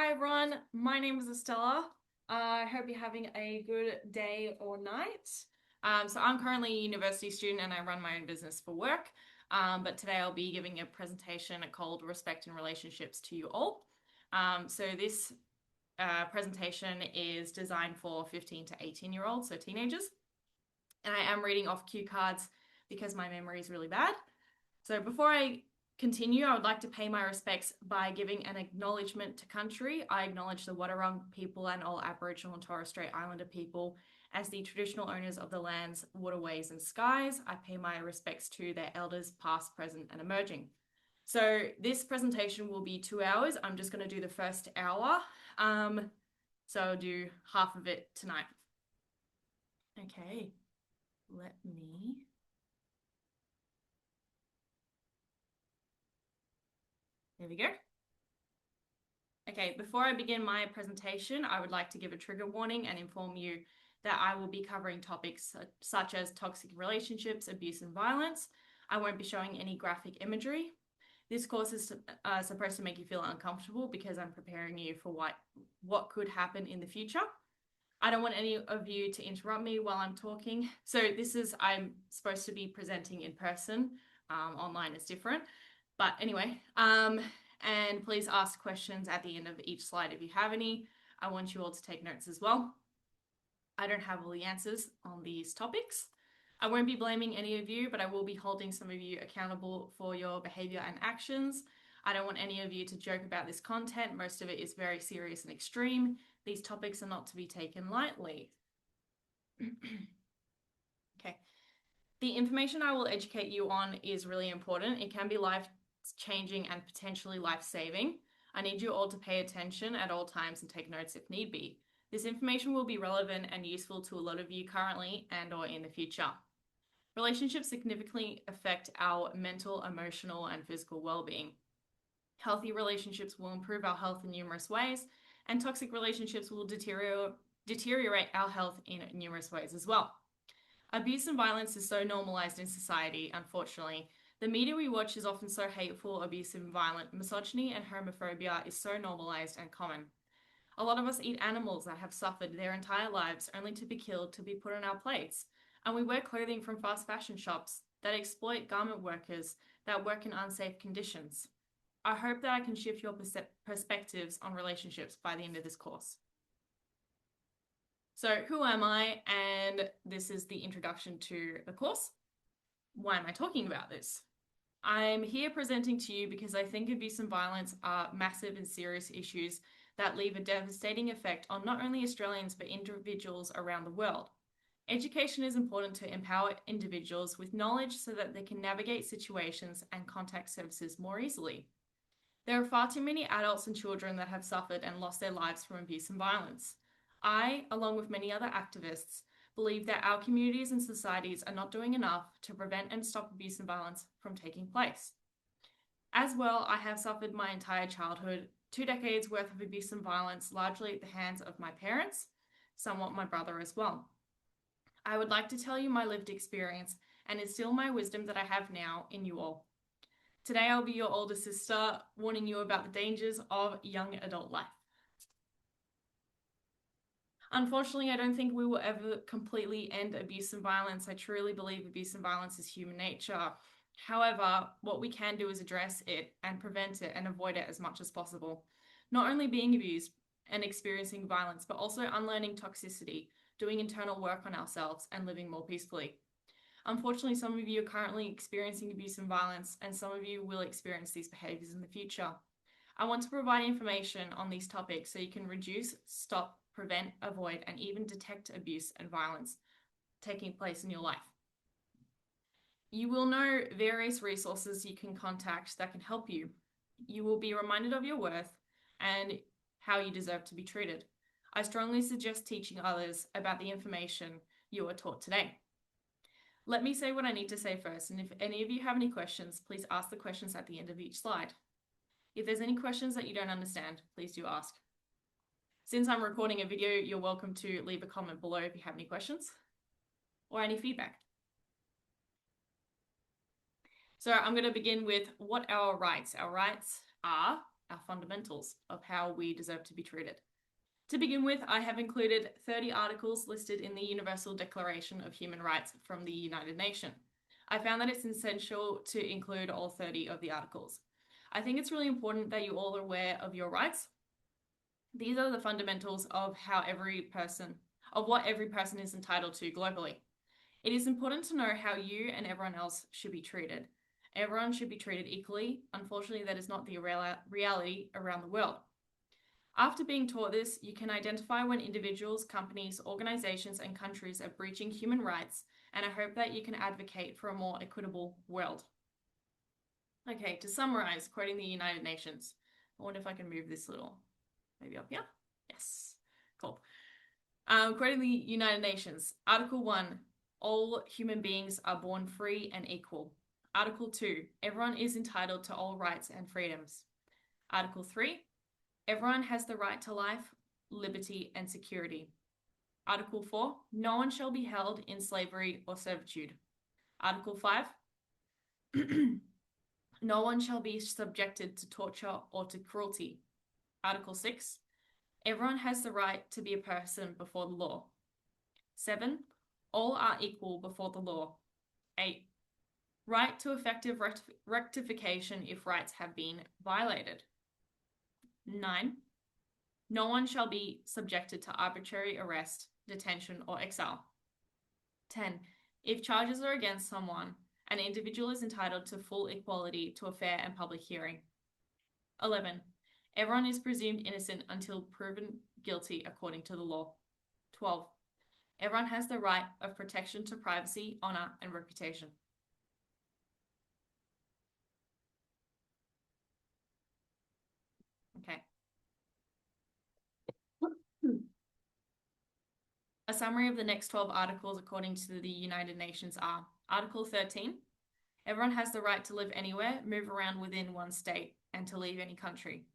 Hi everyone, my name is Estella. I hope you're having a good day or night. So I'm currently a university student and I run my own business for work. But today I'll be giving a presentation called Respect in Relationships to you all. So this presentation is designed for 15 to 18-year-olds, so teenagers. And I am reading off cue cards because my memory is really bad. So before I continue, I would like to pay my respects by giving an acknowledgement to country. I acknowledge the Wadawurrung people and all Aboriginal and Torres Strait Islander people as the traditional owners of the lands, waterways, and skies. I pay my respects to their elders, past, present, and emerging. So this presentation will be 2 hours. I'm just going to do the first hour. So I'll do half of it tonight. Okay, let me... There we go. Okay, before I begin my presentation, I would like to give a trigger warning and inform you that I will be covering topics such as toxic relationships, abuse, and violence. I won't be showing any graphic imagery. This course is supposed to make you feel uncomfortable because I'm preparing you for what could happen in the future. I don't want any of you to interrupt me while I'm talking. So I'm supposed to be presenting in person. Online is different. But anyway, and please ask questions at the end of each slide if you have any. I want you all to take notes as well. I don't have all the answers on these topics. I won't be blaming any of you, but I will be holding some of you accountable for your behavior and actions. I don't want any of you to joke about this content. Most of it is very serious and extreme. These topics are not to be taken lightly. Okay. The information I will educate you on is really important. It can be life-changing and potentially life-saving. I need you all to pay attention at all times and take notes if need be. This information will be relevant and useful to a lot of you currently and or in the future. Relationships significantly affect our mental, emotional, and physical well-being. Healthy relationships will improve our health in numerous ways, and toxic relationships will deteriorate our health in numerous ways as well. Abuse and violence is so normalized in society, unfortunately. The media we watch is often so hateful, abusive, and violent. Misogyny and homophobia is so normalized and common. A lot of us eat animals that have suffered their entire lives only to be killed to be put on our plates. And we wear clothing from fast fashion shops that exploit garment workers that work in unsafe conditions. I hope that I can shift your perspectives on relationships by the end of this course. So who am I? And this is the introduction to the course. Why am I talking about this? I'm here presenting to you because I think abuse and violence are massive and serious issues that leave a devastating effect on not only Australians but individuals around the world. Education is important to empower individuals with knowledge so that they can navigate situations and contact services more easily. There are far too many adults and children that have suffered and lost their lives from abuse and violence. I, along with many other activists, believe that our communities and societies are not doing enough to prevent and stop abuse and violence from taking place. As well, I have suffered my entire childhood, 2 decades worth of abuse and violence, largely at the hands of my parents, somewhat my brother as well. I would like to tell you my lived experience and instill my wisdom that I have now in you all. Today I'll be your older sister, warning you about the dangers of young adult life. Unfortunately, I don't think we will ever completely end abuse and violence. I truly believe abuse and violence is human nature. However, what we can do is address it and prevent it and avoid it as much as possible. Not only being abused and experiencing violence, but also unlearning toxicity, doing internal work on ourselves, and living more peacefully. Unfortunately, some of you are currently experiencing abuse and violence, and some of you will experience these behaviors in the future. I want to provide information on these topics so you can reduce, stop, prevent, avoid, and even detect abuse and violence taking place in your life. You will know various resources you can contact that can help you. You will be reminded of your worth and how you deserve to be treated. I strongly suggest teaching others about the information you are taught today. Let me say what I need to say first, and if any of you have any questions, please ask the questions at the end of each slide. If there's any questions that you don't understand, please do ask. Since I'm recording a video, you're welcome to leave a comment below if you have any questions or any feedback. So I'm going to begin with what our rights. Our rights are our fundamentals of how we deserve to be treated. To begin with, I have included 30 articles listed in the Universal Declaration of Human Rights from the United Nations. I found that it's essential to include all 30 of the articles. I think it's really important that you all are aware of your rights. These are the fundamentals of what every person is entitled to globally. It is important to know how you and everyone else should be treated. Everyone should be treated equally. Unfortunately, that is not the reality around the world. After being taught this, you can identify when individuals, companies, organizations, and countries are breaching human rights, and I hope that you can advocate for a more equitable world. Okay, to summarize, quoting the United Nations. I wonder if I can move this little, maybe up here? Yes, cool. Quoting the United Nations, Article 1, all human beings are born free and equal. Article 2, everyone is entitled to all rights and freedoms. Article 3, everyone has the right to life, liberty, and security. Article 4, no one shall be held in slavery or servitude. Article 5, no one shall be subjected to torture or to cruelty. Article 6, everyone has the right to be a person before the law. 7, all are equal before the law. 8, right to effective rectification if rights have been violated. 9, no one shall be subjected to arbitrary arrest, detention, or exile. 10, if charges are against someone, an individual is entitled to full equality to a fair and public hearing. 11, everyone is presumed innocent until proven guilty according to the law. 12, everyone has the right of protection to privacy, honor, and reputation. Okay. A summary of the next 12 articles according to the United Nations are: Article 13, everyone has the right to live anywhere, move around within one state, and to leave any country.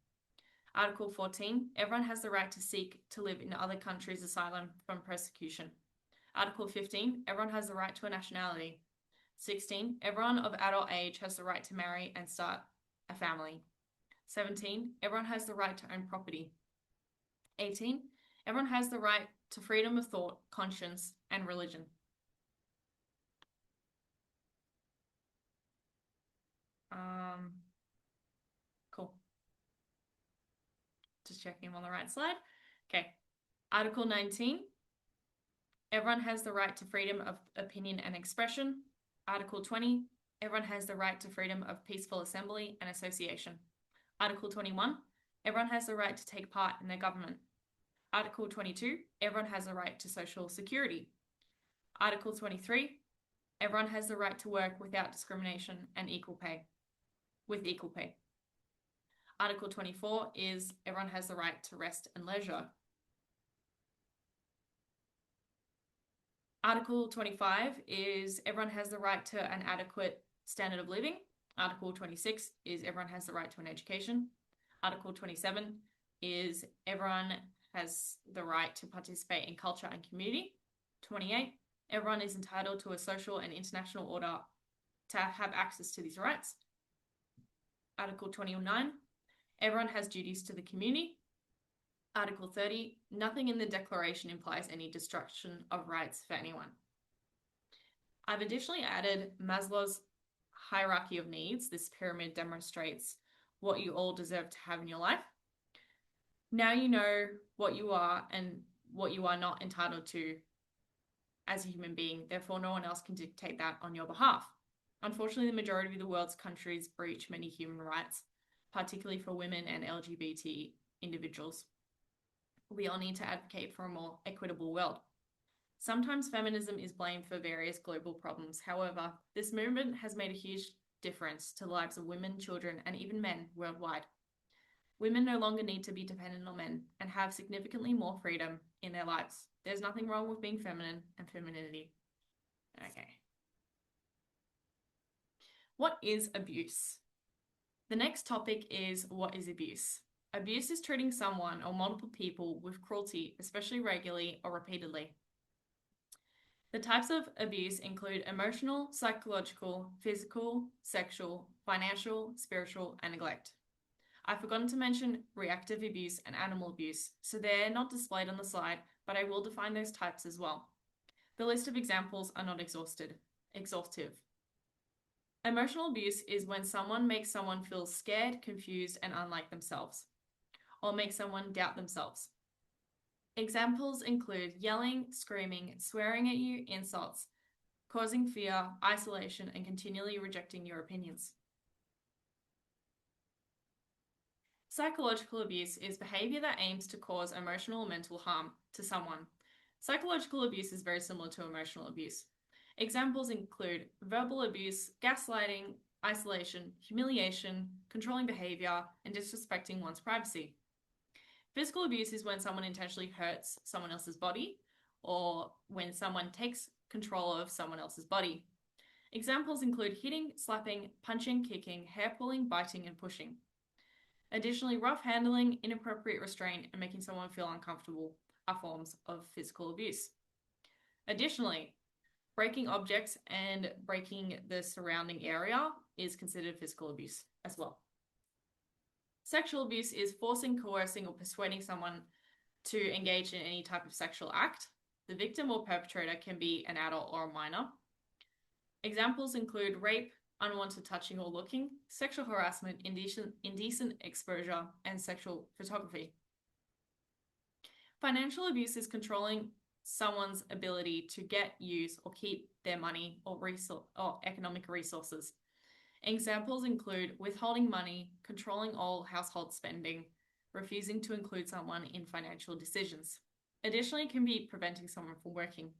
Article 14, everyone has the right to seek to live in other countries' asylum from persecution. Article 15, everyone has the right to a nationality. 16, everyone of adult age has the right to marry and start a family. 17, everyone has the right to own property. 18, everyone has the right to freedom of thought, conscience, and religion. Cool. Just checking I'm on the right slide. Okay. Article 19, everyone has the right to freedom of opinion and expression. Article 20, everyone has the right to freedom of peaceful assembly and association. Article 21, everyone has the right to take part in their government. Article 22, everyone has the right to social security. Article 23, everyone has the right to work without discrimination and with equal pay. Article 24 is everyone has the right to rest and leisure. Article 25 is everyone has the right to an adequate standard of living. Article 26 is everyone has the right to an education. Article 27 is everyone has the right to participate in culture and community. 28, everyone is entitled to a social and international order to have access to these rights. Article 29, everyone has duties to the community. Article 30, nothing in the Declaration implies any destruction of rights for anyone. I've additionally added Maslow's hierarchy of needs. This pyramid demonstrates what you all deserve to have in your life. Now you know what you are and what you are not entitled to as a human being. Therefore, no one else can dictate that on your behalf. Unfortunately, the majority of the world's countries breach many human rights, particularly for women and LGBT individuals. We all need to advocate for a more equitable world. Sometimes feminism is blamed for various global problems. However, this movement has made a huge difference to the lives of women, children, and even men worldwide. Women no longer need to be dependent on men and have significantly more freedom in their lives. There's nothing wrong with being feminine and femininity. Okay. What is abuse? The next topic is what is abuse? Abuse is treating someone or multiple people with cruelty, especially regularly or repeatedly. The types of abuse include emotional, psychological, physical, sexual, financial, spiritual, and neglect. I've forgotten to mention reactive abuse and animal abuse, so they're not displayed on the slide, but I will define those types as well. The list of examples are not exhaustive. Emotional abuse is when someone makes someone feel scared, confused, and unlike themselves, or makes someone doubt themselves. Examples include yelling, screaming, swearing at you, insults, causing fear, isolation, and continually rejecting your opinions. Psychological abuse is behavior that aims to cause emotional or mental harm to someone. Psychological abuse is very similar to emotional abuse. Examples include verbal abuse, gaslighting, isolation, humiliation, controlling behavior, and disrespecting one's privacy. Physical abuse is when someone intentionally hurts someone else's body, or when someone takes control of someone else's body. Examples include hitting, slapping, punching, kicking, hair pulling, biting, and pushing. Additionally, rough handling, inappropriate restraint, and making someone feel uncomfortable are forms of physical abuse. Additionally, breaking objects and breaking the surrounding area is considered physical abuse as well. Sexual abuse is forcing, coercing, or persuading someone to engage in any type of sexual act. The victim or perpetrator can be an adult or a minor. Examples include rape, unwanted touching or looking, sexual harassment, indecent exposure, and sexual photography. Financial abuse is controlling someone's ability to get, use, or keep their money or economic resources. Examples include withholding money, controlling all household spending, refusing to include someone in financial decisions. Additionally, it can be preventing someone from working.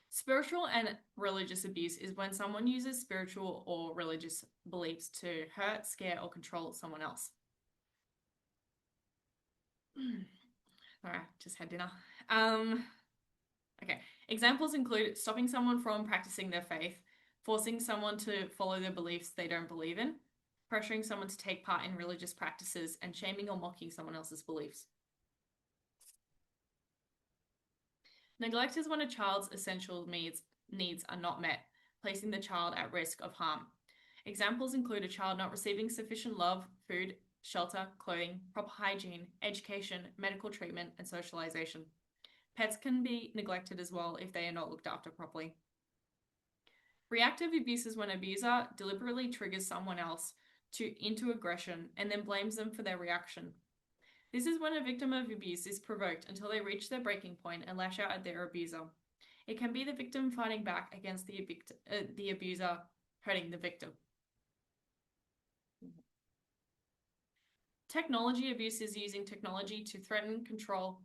Spiritual and religious abuse is when someone uses spiritual or religious beliefs to hurt, scare, or control someone else. Sorry, just had dinner. Okay. Examples include stopping someone from practicing their faith, forcing someone to follow their beliefs they don't believe in, pressuring someone to take part in religious practices, and shaming or mocking someone else's beliefs. Neglect is when a child's essential needs are not met, placing the child at risk of harm. Examples include a child not receiving sufficient love, food, shelter, clothing, proper hygiene, education, medical treatment, and socialization. Pets can be neglected as well if they are not looked after properly. Reactive abuse is when an abuser deliberately triggers someone else into aggression and then blames them for their reaction. This is when a victim of abuse is provoked until they reach their breaking point and lash out at their abuser. It can be the victim fighting back against the abuser hurting the victim. Technology abuse is using technology to threaten, control,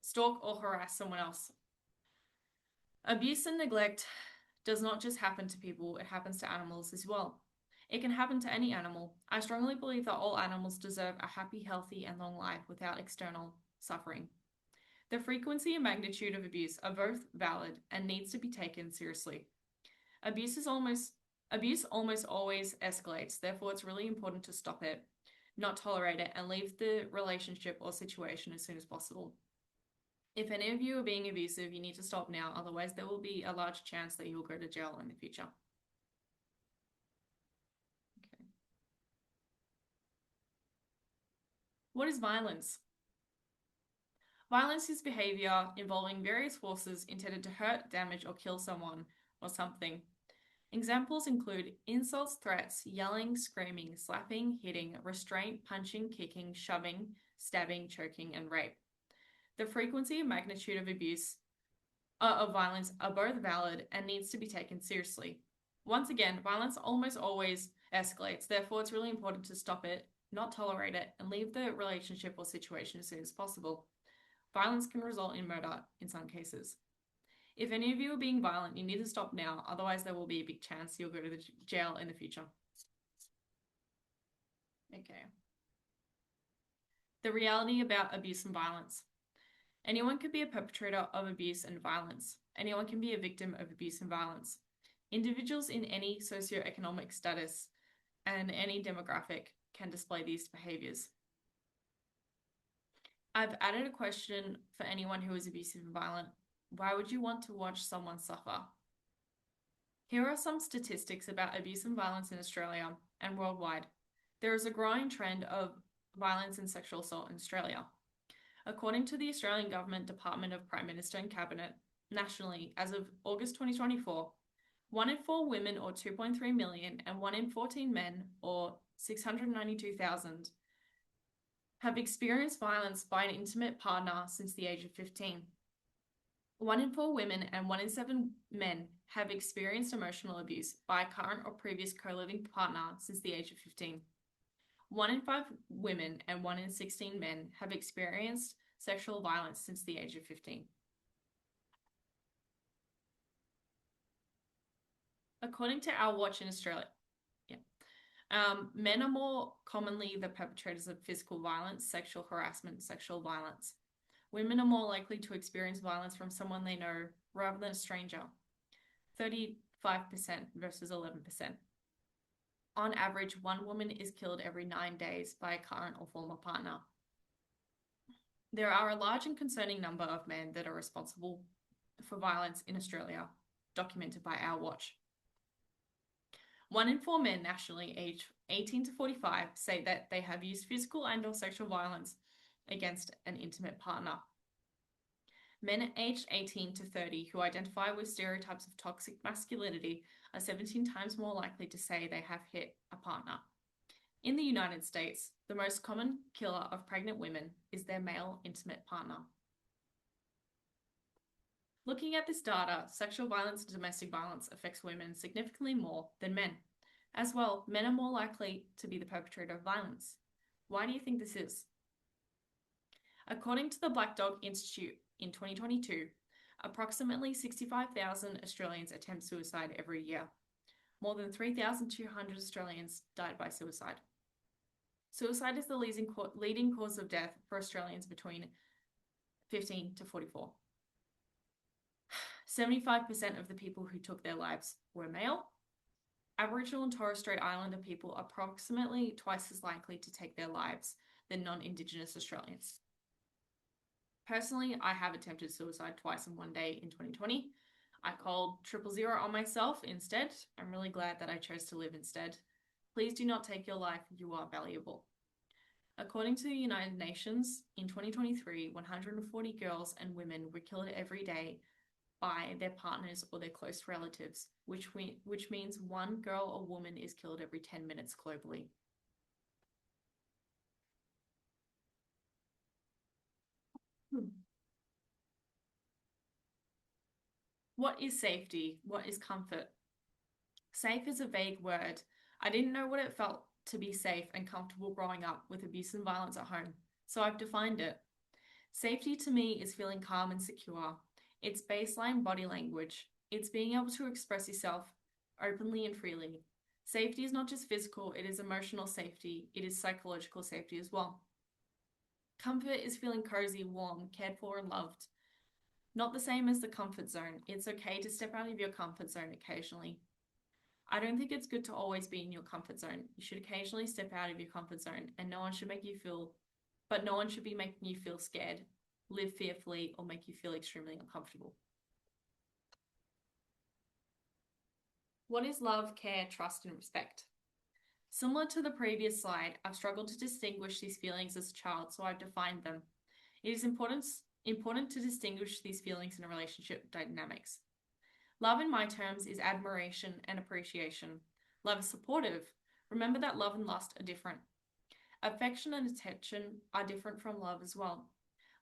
stalk, or harass someone else. Abuse and neglect does not just happen to people, it happens to animals as well. It can happen to any animal. I strongly believe that all animals deserve a happy, healthy, and long life without external suffering. The frequency and magnitude of abuse are both valid and needs to be taken seriously. Abuse almost always escalates, therefore it's really important to stop it, not tolerate it, and leave the relationship or situation as soon as possible. If any of you are being abusive, you need to stop now, otherwise there will be a large chance that you will go to jail in the future. Okay. What is violence? Violence is behavior involving various forces intended to hurt, damage, or kill someone or something. Examples include insults, threats, yelling, screaming, slapping, hitting, restraint, punching, kicking, shoving, stabbing, choking, and rape. The frequency and magnitude of abuse of violence are both valid and needs to be taken seriously. Once again, violence almost always escalates, therefore it's really important to stop it, not tolerate it, and leave the relationship or situation as soon as possible. Violence can result in murder in some cases. If any of you are being violent, you need to stop now, otherwise there will be a big chance you'll go to the jail in the future. Okay. The reality about abuse and violence. Anyone can be a perpetrator of abuse and violence. Anyone can be a victim of abuse and violence. Individuals in any socioeconomic status and any demographic can display these behaviors. I've added a question for anyone who is abusive and violent. Why would you want to watch someone suffer? Here are some statistics about abuse and violence in Australia and worldwide. There is a growing trend of violence and sexual assault in Australia. According to the Australian Government Department of Prime Minister and Cabinet, nationally, as of August 2024, 1 in 4 women, or 2.3 million, and 1 in 14 men, or 692,000, have experienced violence by an intimate partner since the age of 15. 1 in 4 women and 1 in 7 men have experienced emotional abuse by a current or previous co-living partner since the age of 15. 1 in 5 women and 1 in 16 men have experienced sexual violence since the age of 15. According to Our Watch in Australia, men are more commonly the perpetrators of physical violence, sexual harassment, sexual violence. Women are more likely to experience violence from someone they know rather than a stranger, 35% versus 11%. On average, 1 woman is killed every 9 days by a current or former partner. There are a large and concerning number of men that are responsible for violence in Australia, documented by Our Watch. 1 in 4 men nationally aged 18 to 45 say that they have used physical and/or sexual violence against an intimate partner. Men aged 18 to 30 who identify with stereotypes of toxic masculinity are 17 times more likely to say they have hit a partner. In the United States, the most common killer of pregnant women is their male intimate partner. Looking at this data, sexual violence and domestic violence affects women significantly more than men. As well, men are more likely to be the perpetrator of violence. Why do you think this is? According to the Black Dog Institute in 2022, approximately 65,000 Australians attempt suicide every year. More than 3,200 Australians died by suicide. Suicide is the leading cause of death for Australians between 15 to 44. 75% of the people who took their lives were male. Aboriginal and Torres Strait Islander people are approximately twice as likely to take their lives than non-Indigenous Australians. Personally, I have attempted suicide twice in one day in 2020. I called 000 on myself instead. I'm really glad that I chose to live instead. Please do not take your life. You are valuable. According to the United Nations, in 2023, 140 girls and women were killed every day by their partners or their close relatives, which means 1 girl or woman is killed every 10 minutes globally. What is safety? What is comfort? Safe is a vague word. I didn't know what it felt to be safe and comfortable growing up with abuse and violence at home, so I've defined it. Safety to me is feeling calm and secure. It's baseline body language. It's being able to express yourself openly and freely. Safety is not just physical, it is emotional safety. It is psychological safety as well. Comfort is feeling cozy, warm, cared for, and loved. Not the same as the comfort zone. It's okay to step out of your comfort zone occasionally. I don't think it's good to always be in your comfort zone. You should occasionally step out of your comfort zone, and no one should be making you feel scared, live fearfully, or make you feel extremely uncomfortable. What is love, care, trust, and respect? Similar to the previous slide, I've struggled to distinguish these feelings as a child, so I've defined them. It is important to distinguish these feelings in a relationship dynamics. Love, in my terms, is admiration and appreciation. Love is supportive. Remember that love and lust are different. Affection and attention are different from love as well.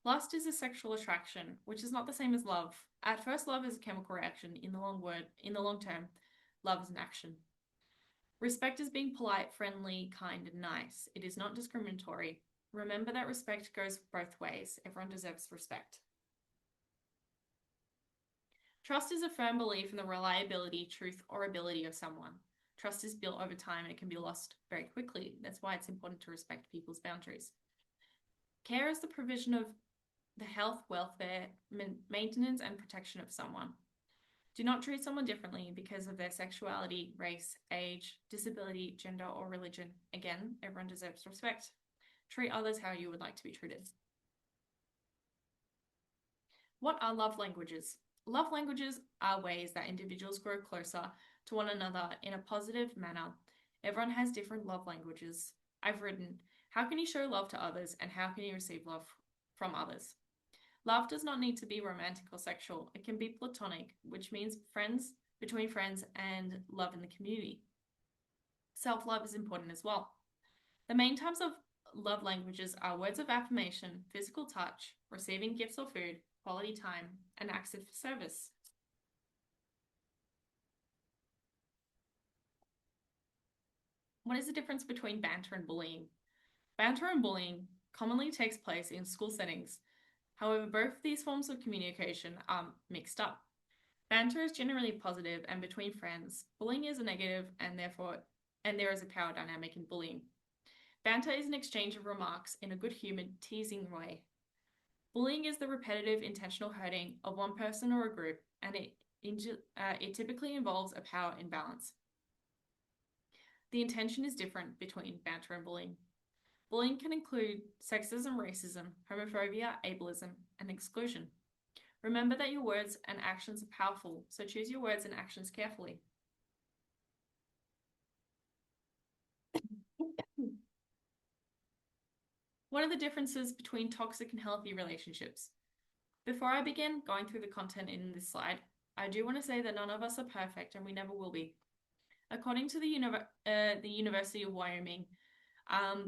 Lust is a sexual attraction, which is not the same as love. At first, love is a chemical reaction. In the long term, love is an action. Respect is being polite, friendly, kind, and nice. It is not discriminatory. Remember that respect goes both ways. Everyone deserves respect. Trust is a firm belief in the reliability, truth, or ability of someone. Trust is built over time and it can be lost very quickly. That's why it's important to respect people's boundaries. Care is the provision of the health, welfare, maintenance, and protection of someone. Do not treat someone differently because of their sexuality, race, age, disability, gender, or religion. Again, everyone deserves respect. Treat others how you would like to be treated. What are love languages? Love languages are ways that individuals grow closer to one another in a positive manner. Everyone has different love languages. I've written, how can you show love to others and how can you receive love from others? Love does not need to be romantic or sexual. It can be platonic, which means friends, between friends, and love in the community. Self-love is important as well. The main types of love languages are words of affirmation, physical touch, receiving gifts or food, quality time, and acts of service. What is the difference between banter and bullying? Banter and bullying commonly takes place in school settings. However, both these forms of communication are mixed up. Banter is generally positive and between friends. Bullying is a negative and there is a power dynamic in bullying. Banter is an exchange of remarks in a good-humored, teasing way. Bullying is the repetitive, intentional hurting of one person or a group, and it typically involves a power imbalance. The intention is different between banter and bullying. Bullying can include sexism, racism, homophobia, ableism, and exclusion. Remember that your words and actions are powerful, so choose your words and actions carefully. What are the differences between toxic and healthy relationships? Before I begin going through the content in this slide, I do want to say that none of us are perfect and we never will be. According to the University of Wyoming,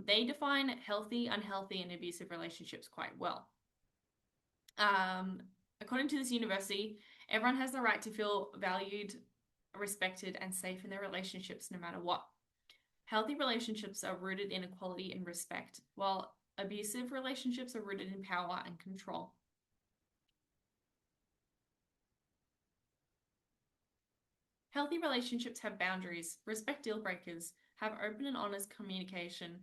they define healthy, unhealthy, and abusive relationships quite well. According to this university, everyone has the right to feel valued, respected, and safe in their relationships no matter what. Healthy relationships are rooted in equality and respect, while abusive relationships are rooted in power and control. Healthy relationships have boundaries, respect deal breakers, have open and honest communication.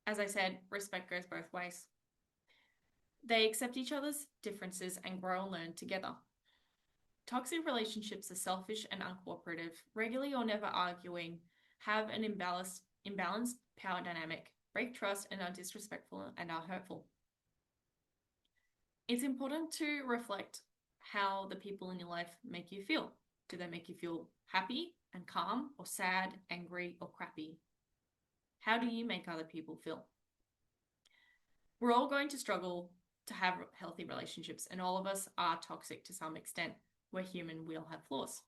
As I said, respect goes both ways. They accept each other's differences and grow and learn together. Toxic relationships are selfish and uncooperative, regularly or never arguing, have an imbalanced power dynamic, break trust, and are disrespectful and are hurtful. It's important to reflect how the people in your life make you feel. Do they make you feel happy and calm, or sad, angry, or crappy? How do you make other people feel? We're all going to struggle to have healthy relationships, and all of us are toxic to some extent. We're human, we all have flaws.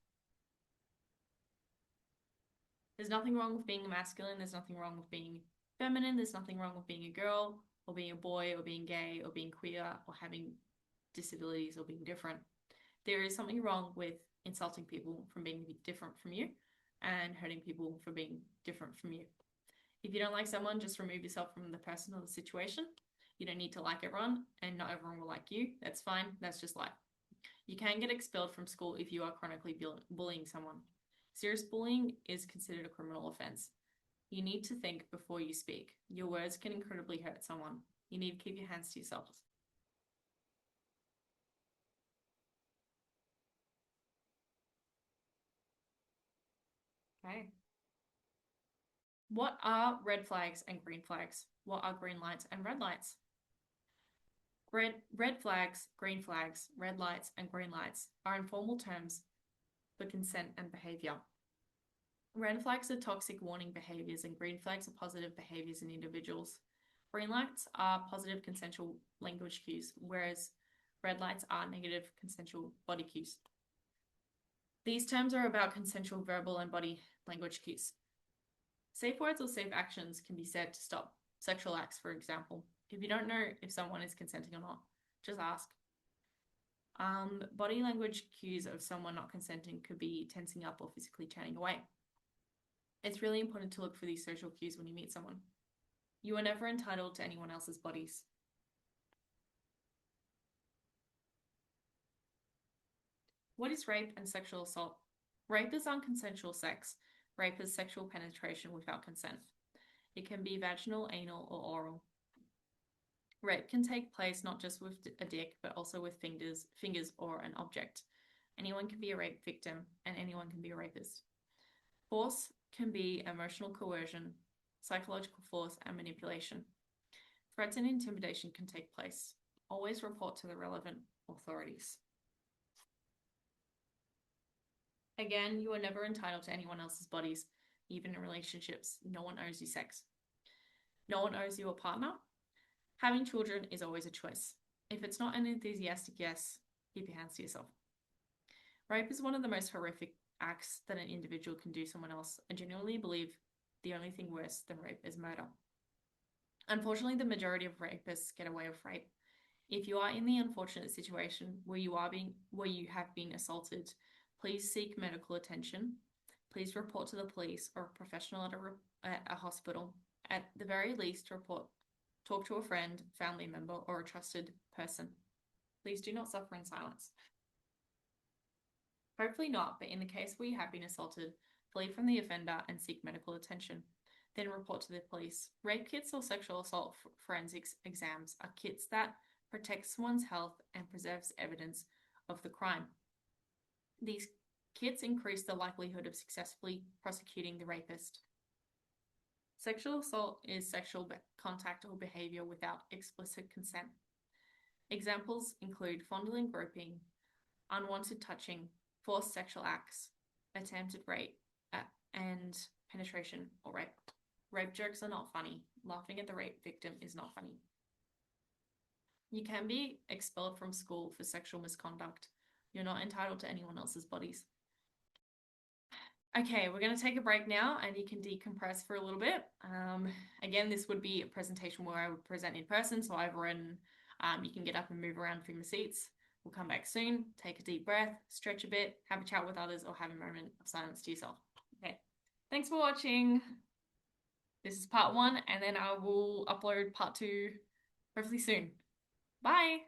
There's nothing wrong with being masculine, there's nothing wrong with being feminine, there's nothing wrong with being a girl, or being a boy, or being gay, or being queer, or having disabilities, or being different. There is something wrong with insulting people from being different from you and hurting people for being different from you. If you don't like someone, just remove yourself from the person or the situation. You don't need to like everyone, and not everyone will like you. That's fine. That's just life. You can get expelled from school if you are chronically bullying someone. Serious bullying is considered a criminal offense. You need to think before you speak. Your words can incredibly hurt someone. You need to keep your hands to yourself. Okay. What are red flags and green flags? What are green lights and red lights? Red flags, green flags, red lights, and green lights are informal terms for consent and behavior. Red flags are toxic warning behaviors, and green flags are positive behaviors in individuals. Green lights are positive consensual language cues, whereas red lights are negative consensual body cues. These terms are about consensual verbal and body language cues. Safe words or safe actions can be said to stop sexual acts, for example. If you don't know if someone is consenting or not, just ask. Body language cues of someone not consenting could be tensing up or physically turning away. It's really important to look for these social cues when you meet someone. You are never entitled to anyone else's bodies. What is rape and sexual assault? Rape is unconsensual sex. Rape is sexual penetration without consent. It can be vaginal, anal, or oral. Rape can take place not just with a dick, but also with fingers or an object. Anyone can be a rape victim, and anyone can be a rapist. Force can be emotional coercion, psychological force, and manipulation. Threats and intimidation can take place. Always report to the relevant authorities. Again, you are never entitled to anyone else's bodies, even in relationships. No one owes you sex. No one owes you a partner. Having children is always a choice. If it's not an enthusiastic yes, keep your hands to yourself. Rape is one of the most horrific acts that an individual can do someone else. I genuinely believe the only thing worse than rape is murder. Unfortunately, the majority of rapists get away with rape. If you are in the unfortunate situation where you have been assaulted, please seek medical attention. Please report to the police or a professional at a hospital. At the very least, talk to a friend, family member, or a trusted person. Please do not suffer in silence. Hopefully not, but in the case where you have been assaulted, flee from the offender and seek medical attention. Then report to the police. Rape kits or sexual assault forensics exams are kits that protect someone's health and preserves evidence of the crime. These kits increase the likelihood of successfully prosecuting the rapist. Sexual assault is sexual contact or behavior without explicit consent. Examples include fondling, groping, unwanted touching, forced sexual acts, attempted rape, and penetration or rape. Rape jokes are not funny. Laughing at the rape victim is not funny. You can be expelled from school for sexual misconduct. You're not entitled to anyone else's bodies. Okay, we're going to take a break now and you can decompress for a little bit. Again, this would be a presentation where I would present in person, so I've written, you can get up and move around from your seats. We'll come back soon. Take a deep breath, stretch a bit, have a chat with others, or have a moment of silence to yourself. Okay, thanks for watching. This is part 1, and then I will upload part 2 hopefully soon. Bye!